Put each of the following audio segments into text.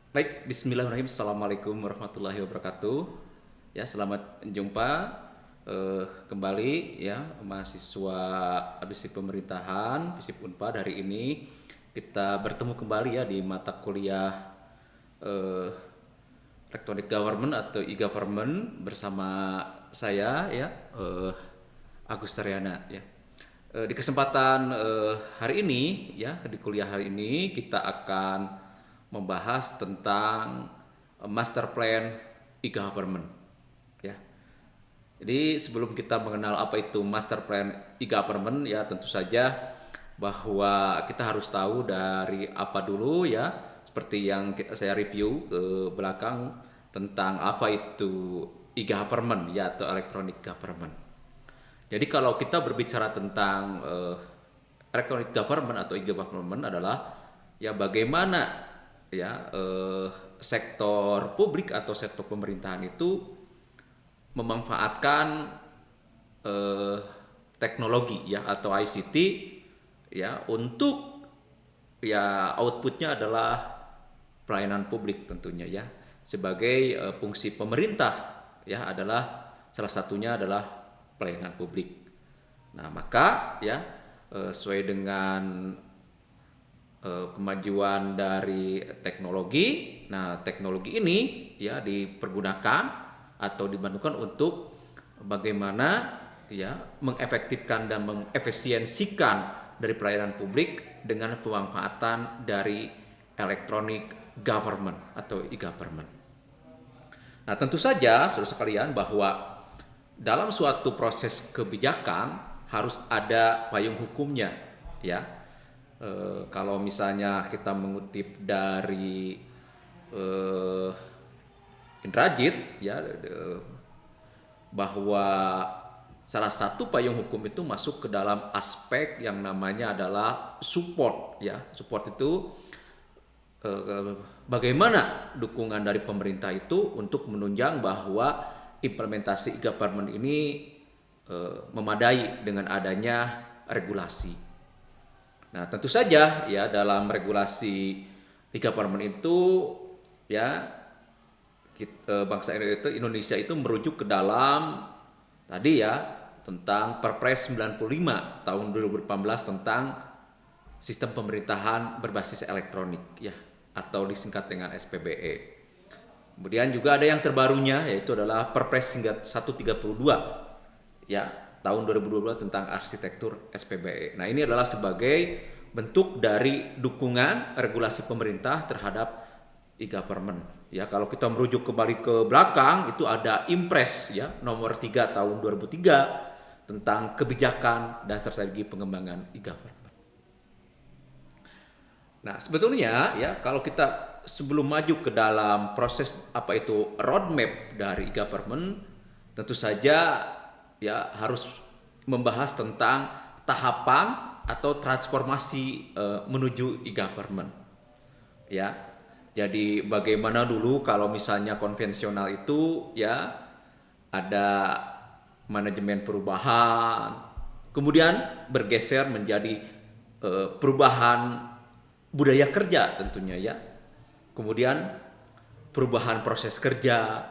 Baik, Bismillahirrahmanirrahim. Assalamualaikum warahmatullahi wabarakatuh. Ya, selamat jumpa kembali ya mahasiswa Visip Pemerintahan, Visip Unpad. Hari ini kita bertemu kembali ya di mata kuliah eh, Electronic Government atau e-government bersama saya ya Agus Taryana ya. Di kesempatan hari ini ya di kuliah hari ini kita akan membahas tentang master plan e-government ya. Jadi sebelum kita mengenal apa itu master plan e-government ya tentu saja bahwa kita harus tahu dari apa dulu ya seperti yang saya review ke belakang tentang apa itu e-government ya atau electronic government. Jadi kalau kita berbicara tentang electronic government atau e-government adalah ya bagaimana ya sektor publik atau sektor pemerintahan itu memanfaatkan eh, teknologi ya atau ICT ya untuk ya outputnya adalah pelayanan publik tentunya ya sebagai fungsi pemerintah ya adalah salah satunya adalah pelayanan publik. Nah maka ya sesuai dengan kemajuan dari teknologi. Nah, teknologi ini ya dipergunakan atau dibantukan untuk bagaimana ya mengefektifkan dan mengefisiensikan dari pelayanan publik dengan pemanfaatan dari electronic government atau e-government. Nah, tentu saja saudara sekalian bahwa dalam suatu proses kebijakan harus ada payung hukumnya ya. Kalau misalnya kita mengutip dari Indrajit ya bahwa salah satu payung hukum itu masuk ke dalam aspek yang namanya adalah support ya. Support itu bagaimana dukungan dari pemerintah itu untuk menunjang bahwa implementasi e-government ini memadai dengan adanya regulasi. Nah, tentu saja ya dalam regulasi e-government itu ya bangsa Indonesia itu merujuk ke dalam tadi ya tentang Perpres 95 tahun 2018 tentang sistem pemerintahan berbasis elektronik ya atau disingkat dengan SPBE. Kemudian juga ada yang terbarunya yaitu adalah Perpres 132 ya tahun 2022 tentang arsitektur SPBE. Nah, ini adalah sebagai bentuk dari dukungan regulasi pemerintah terhadap e-government. Ya, kalau kita merujuk kembali ke belakang itu ada Impres ya nomor 3 tahun 2003 tentang kebijakan dasar strategi pengembangan e-government. Nah, sebetulnya ya kalau kita sebelum maju ke dalam proses apa itu roadmap dari e-government tentu saja ya harus membahas tentang tahapan atau transformasi menuju e-government. Ya. Jadi bagaimana dulu kalau misalnya konvensional itu ya ada manajemen perubahan, kemudian bergeser menjadi perubahan budaya kerja tentunya ya. Kemudian perubahan proses kerja,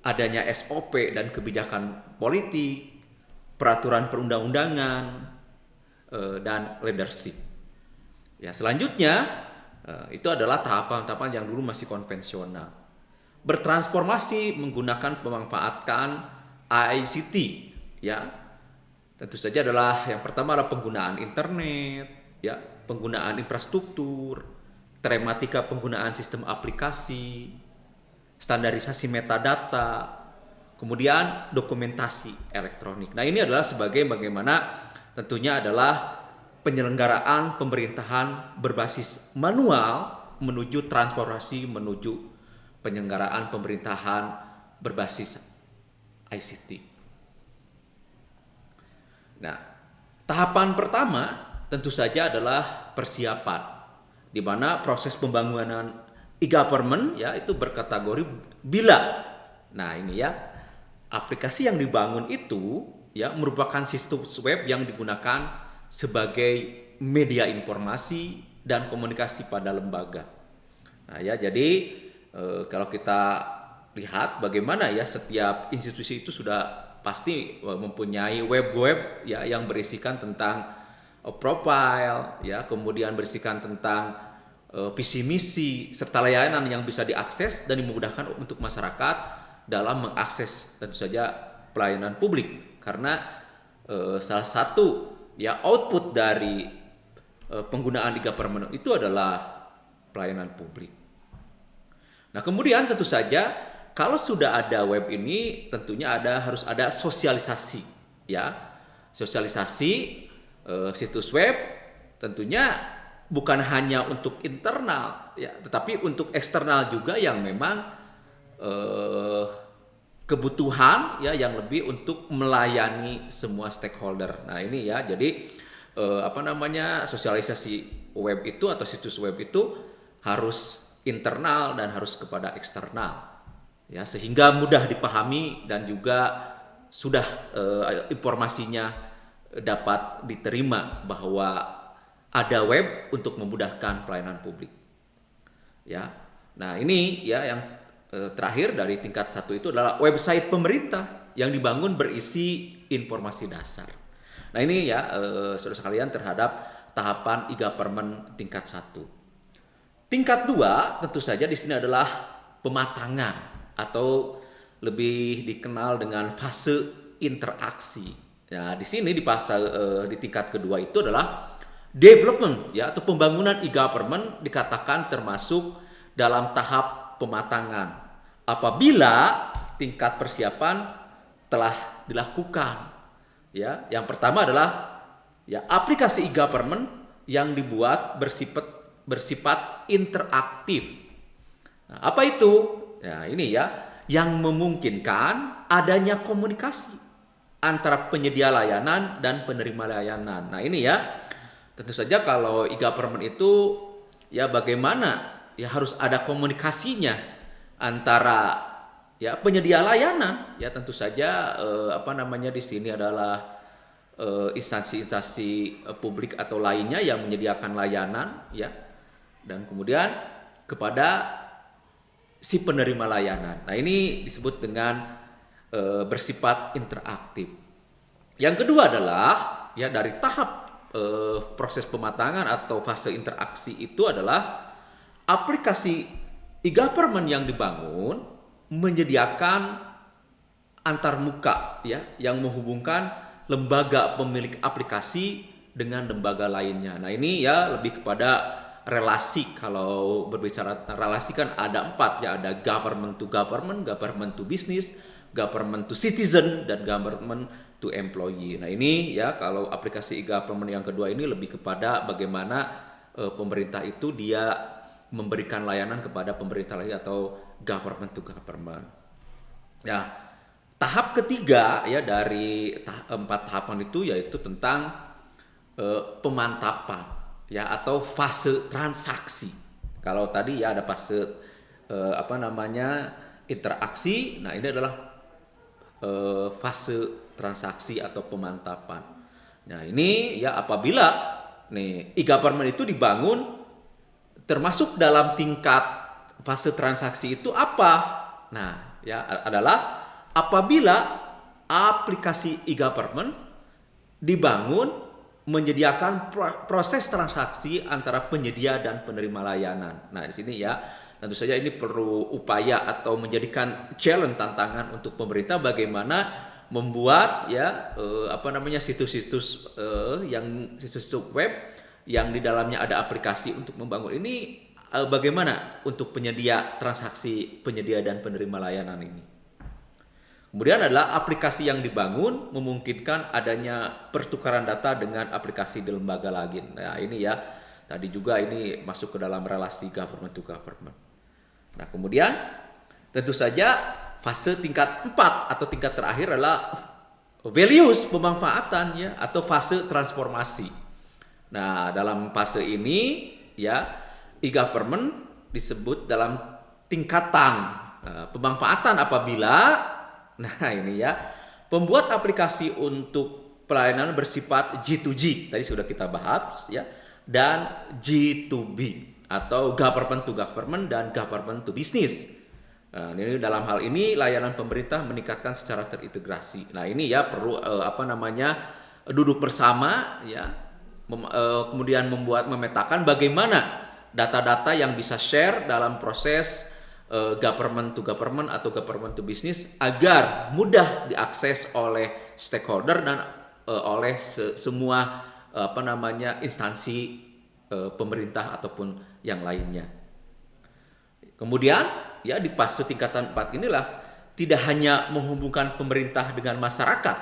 adanya SOP dan kebijakan politik, peraturan perundang-undangan, dan leadership. Ya, selanjutnya itu adalah tahapan-tahapan yang dulu masih konvensional. Bertransformasi menggunakan pemanfaatkan ICT, ya. Tentu saja adalah yang pertama adalah penggunaan internet, ya, penggunaan infrastruktur, telematika penggunaan sistem aplikasi, standarisasi metadata, kemudian dokumentasi elektronik. Nah, ini adalah sebagai bagaimana tentunya adalah penyelenggaraan pemerintahan berbasis manual menuju transformasi menuju penyelenggaraan pemerintahan berbasis ICT. Nah, tahapan pertama tentu saja adalah persiapan di mana proses pembangunan e-government ya itu berkategori bila. Nah, ini ya aplikasi yang dibangun itu ya merupakan sistem web yang digunakan sebagai media informasi dan komunikasi pada lembaga. Nah ya, jadi kalau kita lihat bagaimana ya setiap institusi itu sudah pasti mempunyai web-web ya yang berisikan tentang profile ya, kemudian berisikan tentang visi misi serta layanan yang bisa diakses dan dimudahkan untuk masyarakat dalam mengakses tentu saja pelayanan publik. Karena salah satu ya output dari penggunaan e-government itu adalah pelayanan publik. Nah, kemudian tentu saja kalau sudah ada web ini tentunya harus ada sosialisasi ya. Sosialisasi situs web tentunya bukan hanya untuk internal ya, tetapi untuk eksternal juga yang memang kebutuhan ya yang lebih untuk melayani semua stakeholder. Nah, ini ya. Jadi sosialisasi web itu atau situs web itu harus internal dan harus kepada eksternal ya, sehingga mudah dipahami dan juga sudah informasinya dapat diterima bahwa ada web untuk memudahkan pelayanan publik ya. Nah, ini ya yang terakhir dari tingkat 1 itu adalah website pemerintah yang dibangun berisi informasi dasar. Nah, ini ya saudara sekalian terhadap tahapan e-government tingkat 1. Tingkat 2 tentu saja di sini adalah pematangan atau lebih dikenal dengan fase interaksi. Ya, di sini di tingkat kedua itu adalah development ya atau pembangunan e-government dikatakan termasuk dalam tahap pematangan apabila tingkat persiapan telah dilakukan. Ya, yang pertama adalah ya aplikasi e-government yang dibuat bersifat interaktif. Nah, apa itu? Ya, ini ya yang memungkinkan adanya komunikasi antara penyedia layanan dan penerima layanan. Nah, ini ya tentu saja kalau e-government itu ya bagaimana ya harus ada komunikasinya antara ya penyedia layanan ya tentu saja di sini adalah instansi-instansi publik atau lainnya yang menyediakan layanan ya, dan kemudian kepada si penerima layanan. Nah, ini disebut dengan bersifat interaktif. Yang kedua adalah ya dari tahap proses pematangan atau fase interaksi itu adalah aplikasi e-government yang dibangun menyediakan antarmuka ya yang menghubungkan lembaga pemilik aplikasi dengan lembaga lainnya. Nah, ini ya lebih kepada relasi. Kalau berbicara relasi kan ada 4 ya, ada government to government, government to business, government to citizen, dan government to employee. Nah, ini ya kalau aplikasi e-government yang kedua ini lebih kepada bagaimana pemerintah itu dia memberikan layanan kepada pemerintah lain atau government to government. Ya, tahap ketiga ya dari 4 tahapan itu yaitu tentang pemantapan ya atau fase transaksi. Kalau tadi ya ada fase interaksi, nah ini adalah fase transaksi atau pemantapan. Nah, ini ya apabila nih e-government itu dibangun termasuk dalam tingkat fase transaksi itu apa? Nah, ya adalah apabila aplikasi e-government dibangun menyediakan proses transaksi antara penyedia dan penerima layanan. Nah, di sini ya tentu saja ini perlu upaya atau menjadikan challenge tantangan untuk pemerintah bagaimana membuat ya situs-situs web yang di dalamnya ada aplikasi untuk membangun ini bagaimana untuk penyedia transaksi penyedia dan penerima layanan ini. Kemudian adalah aplikasi yang dibangun memungkinkan adanya pertukaran data dengan aplikasi di lembaga lain. Nah, ini ya tadi juga ini masuk ke dalam relasi government to government. Nah, kemudian tentu saja fase tingkat 4 atau tingkat terakhir adalah values pemanfaatan ya atau fase transformasi. Nah, dalam fase ini ya e-government disebut dalam tingkatan pemanfaatan apabila ini ya pembuat aplikasi untuk pelayanan bersifat G2G tadi sudah kita bahas ya dan G2B. atau government to government dan government to business. Nah, ini dalam hal ini layanan pemerintah meningkatkan secara terintegrasi. Nah, ini ya perlu duduk bersama ya, kemudian memetakan bagaimana data-data yang bisa share dalam proses government to government atau government to business agar mudah diakses oleh stakeholder dan oleh semua instansi pemerintah ataupun yang lainnya. Kemudian ya di fase tingkatan 4 inilah tidak hanya menghubungkan pemerintah dengan masyarakat,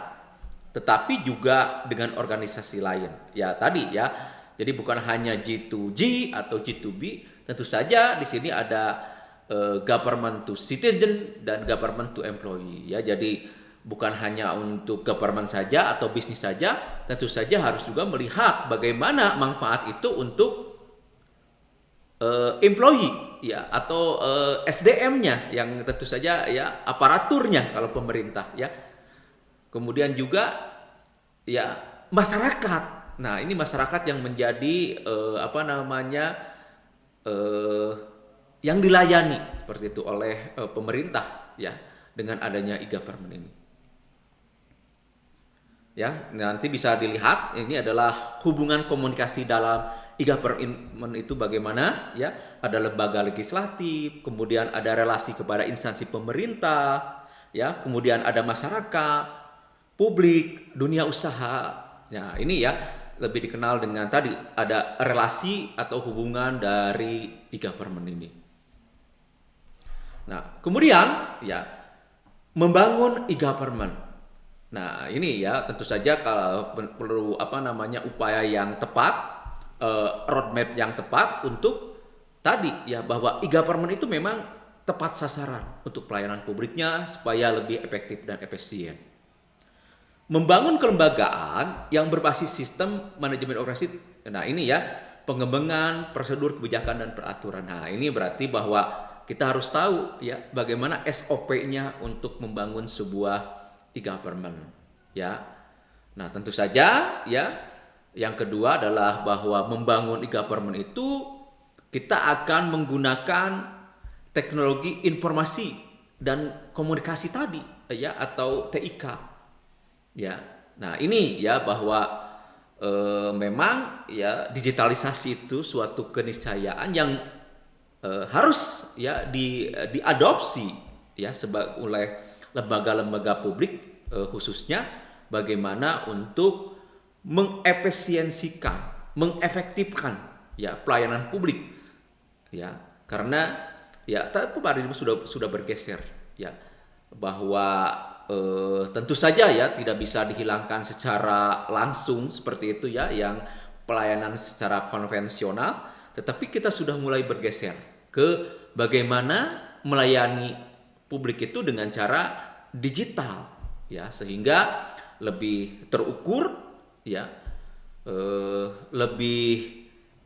tetapi juga dengan organisasi lain. Ya tadi ya, jadi bukan hanya G2G atau G2B, tentu saja di sini ada government to citizen dan government to employee. Ya, jadi bukan hanya untuk government saja atau bisnis saja, tentu saja harus juga melihat bagaimana manfaat itu untuk employee ya atau SDM-nya yang tentu saja ya aparaturnya kalau pemerintah ya. Kemudian juga ya masyarakat. Nah, ini masyarakat yang menjadi yang dilayani seperti itu oleh pemerintah ya dengan adanya e-government ini. Ya, nanti bisa dilihat ini adalah hubungan komunikasi dalam e-government itu bagaimana ya, ada lembaga legislatif, kemudian ada relasi kepada instansi pemerintah, ya, kemudian ada masyarakat, publik, dunia usaha. Nah, ini ya lebih dikenal dengan tadi ada relasi atau hubungan dari e-government ini. Nah, kemudian ya membangun e-government. Nah, ini ya tentu saja kalau perlu upaya yang tepat, roadmap yang tepat untuk tadi ya bahwa e-government itu memang tepat sasaran untuk pelayanan publiknya supaya lebih efektif dan efisien. Membangun kelembagaan yang berbasis sistem manajemen organisasi. Nah, ini ya pengembangan prosedur kebijakan dan peraturan. Nah, ini berarti bahwa kita harus tahu ya bagaimana SOP-nya untuk membangun sebuah e-government ya. Nah, tentu saja ya yang kedua adalah bahwa membangun e-government itu kita akan menggunakan teknologi informasi dan komunikasi tadi ya atau TIK ya. Nah, ini ya bahwa memang ya digitalisasi itu suatu keniscayaan yang harus ya diadopsi ya oleh lembaga-lembaga publik khususnya bagaimana untuk mengefisiensikan, mengefektifkan ya pelayanan publik ya, karena ya tadi sudah bergeser ya bahwa tentu saja ya tidak bisa dihilangkan secara langsung seperti itu ya yang pelayanan secara konvensional, tetapi kita sudah mulai bergeser ke bagaimana melayani publik itu dengan cara digital ya, sehingga lebih terukur ya, lebih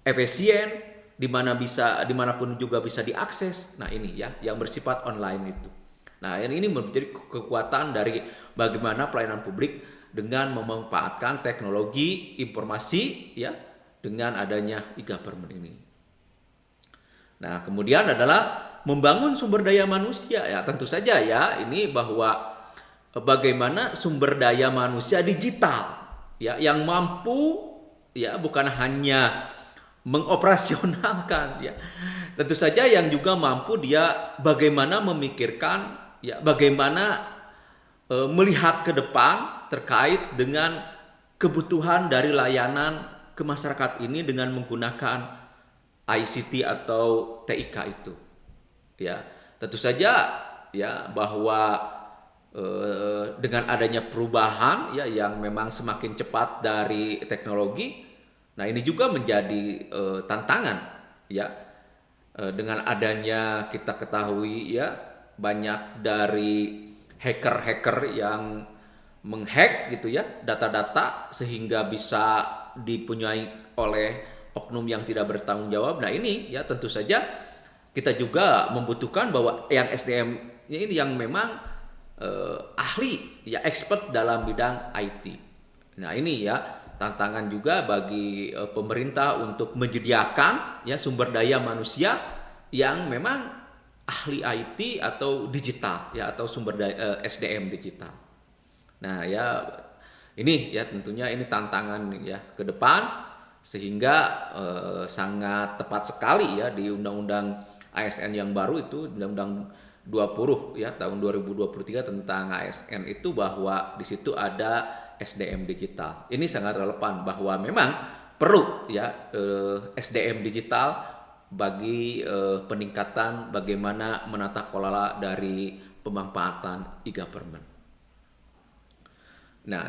efisien, dimanapun juga bisa diakses. Nah, ini ya yang bersifat online itu. Nah, ini menjadi kekuatan dari bagaimana pelayanan publik dengan memanfaatkan teknologi informasi ya dengan adanya e-government ini. Nah, kemudian adalah membangun sumber daya manusia ya, tentu saja ya ini bahwa bagaimana sumber daya manusia digital ya yang mampu ya bukan hanya mengoperasionalkan ya, tentu saja yang juga mampu dia bagaimana memikirkan ya bagaimana melihat ke depan terkait dengan kebutuhan dari layanan ke masyarakat ini dengan menggunakan ICT atau TIK itu ya. Tentu saja ya bahwa dengan adanya perubahan ya yang memang semakin cepat dari teknologi, nah ini juga menjadi tantangan ya, dengan adanya kita ketahui ya banyak dari hacker-hacker yang menghack gitu ya data-data sehingga bisa dipunyai oleh oknum yang tidak bertanggung jawab. Nah, ini ya tentu saja kita juga membutuhkan bahwa yang SDM ini yang memang ahli ya expert dalam bidang IT. Nah, ini ya tantangan juga bagi pemerintah untuk menyediakan ya sumber daya manusia yang memang ahli IT atau digital ya atau sumber daya SDM digital. Nah, ya ini ya tentunya ini tantangan ya ke depan sehingga sangat tepat sekali ya di Undang-Undang ASN yang baru itu Undang-Undang 20 ya tahun 2023 tentang ASN itu bahwa di situ ada SDM digital. Ini sangat relevan bahwa memang perlu ya SDM digital bagi peningkatan bagaimana menata kelola dari pemanfaatan e-government. Nah,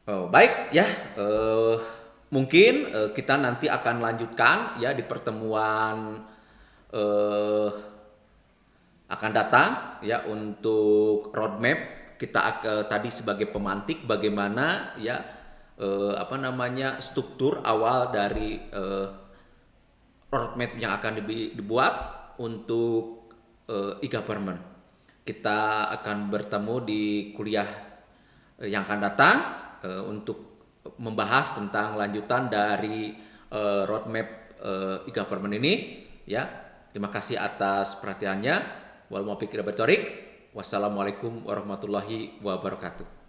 baik ya, mungkin kita nanti akan lanjutkan ya di pertemuan eh, akan datang ya untuk roadmap kita tadi sebagai pemantik bagaimana ya apa namanya struktur awal dari roadmap yang akan dibuat untuk e-government. Kita akan bertemu di kuliah yang akan datang untuk membahas tentang lanjutan dari roadmap e-government ini ya. Terima kasih atas perhatiannya. Wal muwaffiq ila thoriq. Wassalamualaikum warahmatullahi wabarakatuh.